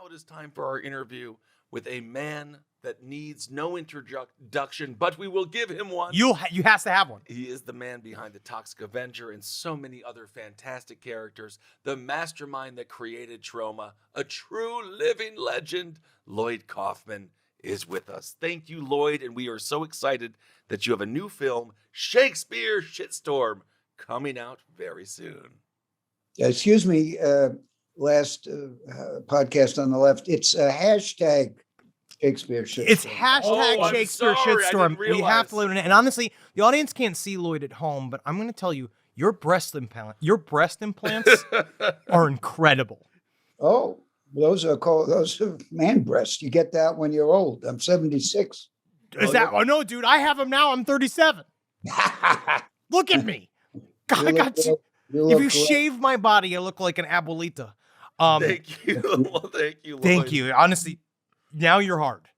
it is time for our interview with a man that needs no introduction, but we will give him one. You has to have one. He is the man behind the Toxic Avenger and so many other fantastic characters. The mastermind that created Troma, a true living legend. Lloyd Kaufman is with us. Thank you, Lloyd, and we are so excited that you have a new film, Shakespeare Shitstorm, coming out very soon. Excuse me, last podcast on the left. It's a hashtag Shakespeare Shitstorm. It's hashtag Shakespeare Shitstorm. We have to live in it. And honestly, the audience can't see Lloyd at home, but I'm going to tell you, your breast implants are incredible. Oh, those are man breasts. You get that when you're old. I'm 76. Is that? Oh no, dude, I have them now. I'm 37. Look at me. God, I got you. If you shave my body, I look like an abuelita. Thank you. Thank you, Lloyd. Thank you. Honestly, now you're hard.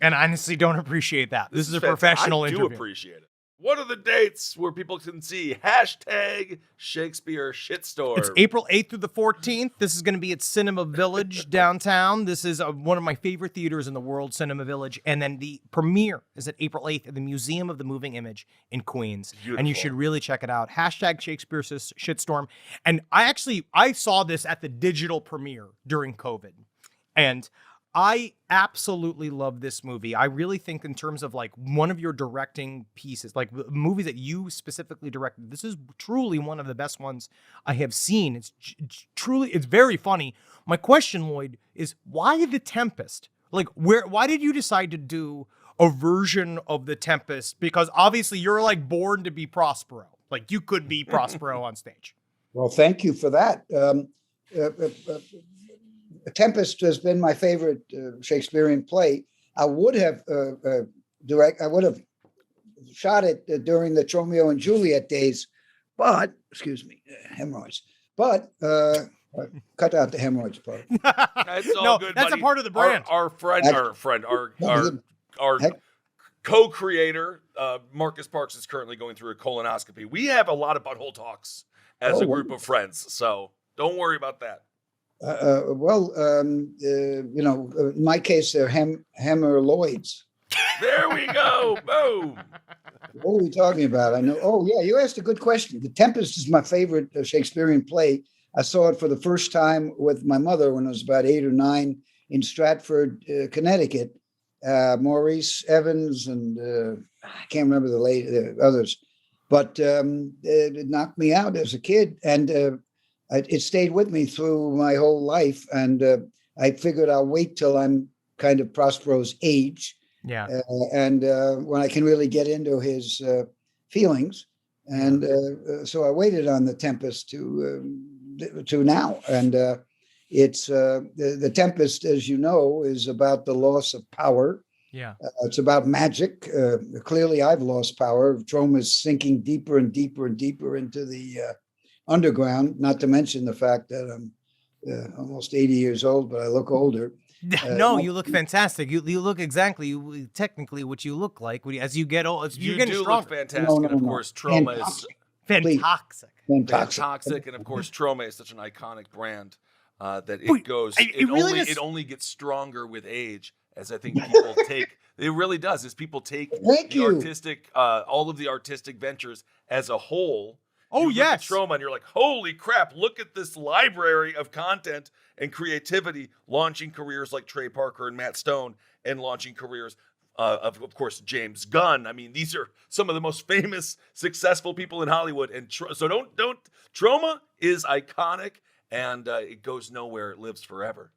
And I honestly don't appreciate that. This is a professional interview. I do appreciate it. What are the dates where people can see hashtag Shakespeare Shitstorm? It's April 8th through the 14th. This is going to be at Cinema Village downtown. This is one of my favorite theaters in the world, Cinema Village. And then the premiere is at April 8th at the Museum of the Moving Image in Queens. Beautiful. And you should really check it out. Hashtag Shakespeare Shitstorm. And I saw this at the digital premiere during COVID. And I absolutely love this movie. I really think in terms of like one of your directing pieces, like movies that you specifically directed, this is truly one of the best ones I have seen. It's very funny. My question, Lloyd, is why The Tempest? Like why did you decide to do a version of The Tempest? Because obviously you're like born to be Prospero. Like you could be Prospero on stage. Well, thank you for that. Tempest has been my favorite Shakespearean play. I would have shot it during the Romeo and Juliet days, but hemorrhoids. But cut out the hemorrhoids part. That's all good. That's buddy. a part of the brand. Our co-creator, Marcus Parks, is currently going through a colonoscopy. We have a lot of butthole talks as a group of friends, so don't worry about that. In my case, they're hemorrhoids. There we go. Boom. What are we talking about? I know. Oh, yeah, you asked a good question. The Tempest is my favorite Shakespearean play. I saw it for the first time with my mother when I was about 8 or 9 in Stratford, Connecticut. Maurice Evans and I can't remember the others, but it knocked me out as a kid. And it stayed with me through my whole life, and I figured I'll wait till I'm kind of Prospero's age, and when I can really get into his feelings, and so I waited on The Tempest to now, and it's the Tempest, as you know, is about the loss of power. Yeah, it's about magic. Clearly, I've lost power. Troma is sinking deeper and deeper and deeper into the underground, not to mention the fact that I'm almost 80 years old, but I look older. No, you look fantastic. You look exactly, technically, what you look like as you get old. You're getting stronger. Look fantastic, and of course, Troma is fantastic. And of course, Troma is such an iconic brand that it only gets stronger with age. As I think people take, it really does. As people take all of the artistic ventures as a whole. Oh, yes. Troma, and you're like, holy crap, look at this library of content and creativity, launching careers like Trey Parker and Matt Stone, and launching careers of course, James Gunn. I mean, these are some of the most famous, successful people in Hollywood. And so don't Troma is iconic, and it goes nowhere. It lives forever.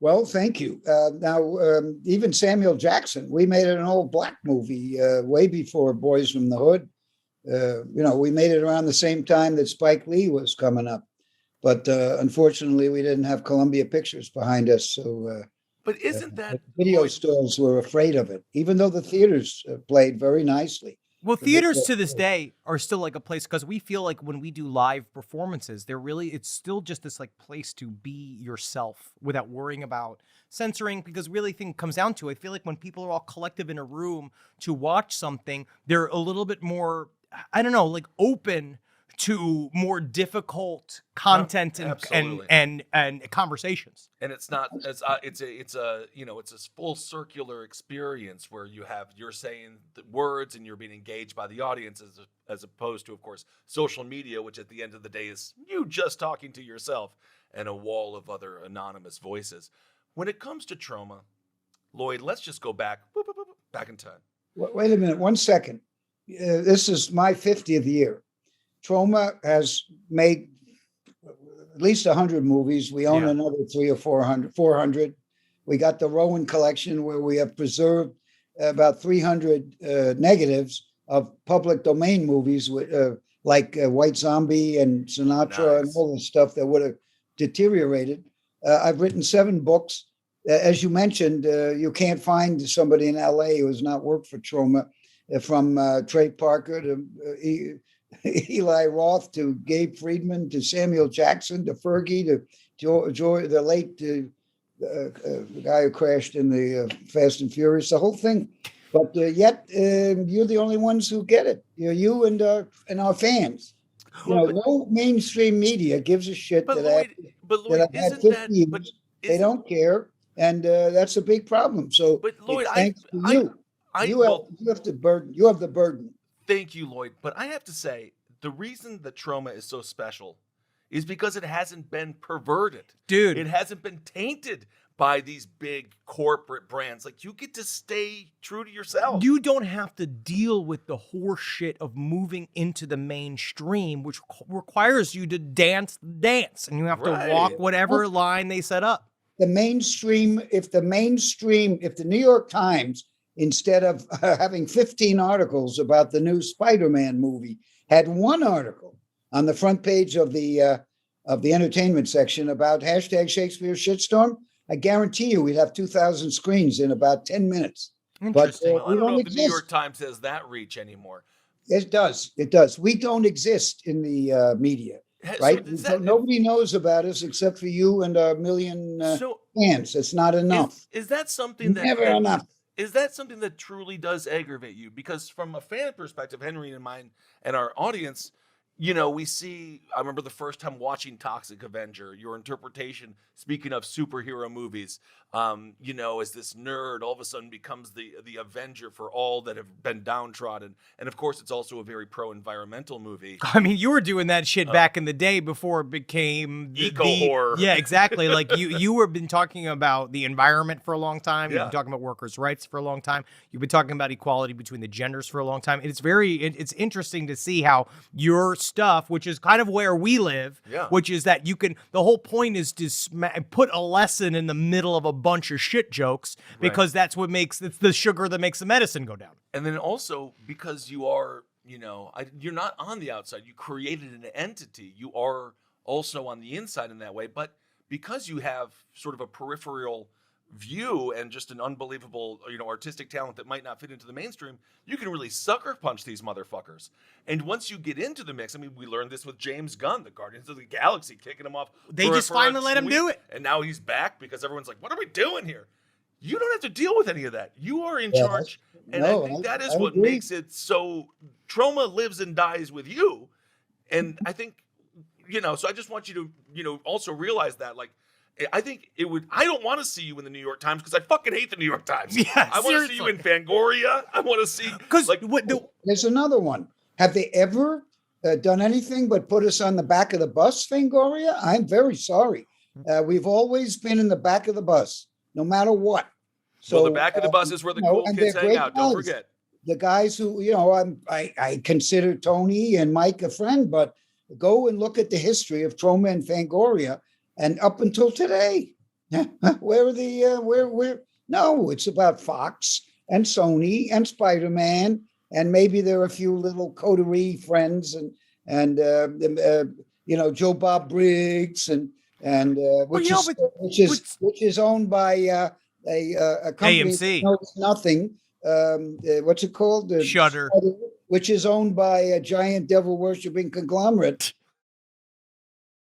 Well, thank you. Now, even Samuel Jackson, we made an old black movie way before Boys from the Hood. We made it around the same time that Spike Lee was coming up, but unfortunately, we didn't have Columbia Pictures behind us. So, but isn't that video stores were afraid of it, even though the theaters played very nicely. Well, theaters to this day are still like a place, because we feel like when we do live performances, it's still just this like place to be yourself without worrying about censoring, because really thing comes down to, I feel like when people are all collective in a room to watch something, they're a little bit more, I don't know, like open to more difficult content absolutely. and conversations. And it's not it's a you know, it's a full circular experience where you're saying the words and you're being engaged by the audience as opposed to, of course, social media, which at the end of the day is you just talking to yourself and a wall of other anonymous voices. When it comes to Troma, Lloyd, let's just go back back in time. Wait a minute, 1 second. This is my 50th year. Troma has made at least 100 movies. We own another 300 or 400. We got the Rowan collection where we have preserved about 300 negatives of public domain movies like White Zombie and Sinatra and all the stuff that would have deteriorated. I've written 7 books. As you mentioned, you can't find somebody in LA who has not worked for Troma, from Trey Parker to Eli Roth to Gabe Friedman to Samuel Jackson to Fergie to the late the guy who crashed in the Fast and Furious, the whole thing. But yet you're the only ones who get it. You and our fans. No mainstream media gives a shit But that Lloyd, I've had 50 years. They don't care, and that's a big problem. So, but Lloyd, thanks to you. You have the burden. You have the burden. Thank you, Lloyd. But I have to say, the reason that Troma is so special is because it hasn't been perverted. Dude. It hasn't been tainted by these big corporate brands. Like, you get to stay true to yourself. You don't have to deal with the horse shit of moving into the mainstream, which requires you to dance the dance, and you have to walk whatever line they set up. If the New York Times, instead of having 15 articles about the new Spider-Man movie, had 1 article on the front page of the entertainment section about hashtag Shakespeare shitstorm, I guarantee you we'd have 2,000 screens in about 10 minutes. Interesting. But I don't know if the New York Times has that reach anymore. It does. It does. We don't exist in the media, right? So nobody knows about us except for you and our million fans. It's not enough. Is that something that never enough? Is that something that truly does aggravate you? Because from a fan perspective, Henry and mine and our audience, we see, I remember the first time watching Toxic Avenger, your interpretation, speaking of superhero movies, as this nerd all of a sudden becomes the Avenger for all that have been downtrodden. And of course, it's also a very pro-environmental movie. I mean, you were doing that shit back in the day before it became eco-horror. Yeah, exactly. Like you were been talking about the environment for a long time. You've been talking about workers' rights for a long time. You've been talking about equality between the genders for a long time. And it's interesting to see how your stuff, which is kind of where we live, which is that the whole point is to put a lesson in the middle of a bunch of shit jokes, because it's the sugar that makes the medicine go down. And then also because you are, you're not on the outside. You created an entity. You are also on the inside in that way. But because you have sort of a peripheral view and just an unbelievable, artistic talent that might not fit into the mainstream, you can really sucker punch these motherfuckers. And once you get into the mix, I mean, we learned this with James Gunn, the Guardians of the Galaxy, kicking him off. They just finally let him do it. And now he's back because everyone's like, what are we doing here? You don't have to deal with any of that. You are in charge. And I think that is what makes it so. Troma lives and dies with you. And I think, so I just want you to, also realize that, like, I think I don't want to see you in the New York Times because I fucking hate the New York Times. Yeah, I want to see you in Fangoria. I want to see, there's another one. Have they ever done anything but put us on the back of the bus, Fangoria? I'm very sorry. We've always been in the back of the bus, no matter what. So the back of the bus is where the cool kids hang out. Don't forget. The guys who, I consider Tony and Mike a friend, but go and look at the history of Troma and Fangoria. And up until today, where are the No, it's about Fox and Sony and Spider-Man, and maybe there are a few little coterie friends and Joe Bob Briggs which is owned by a company AMC. that knows nothing. What's it called? Shudder. Which is owned by a giant devil worshipping conglomerate.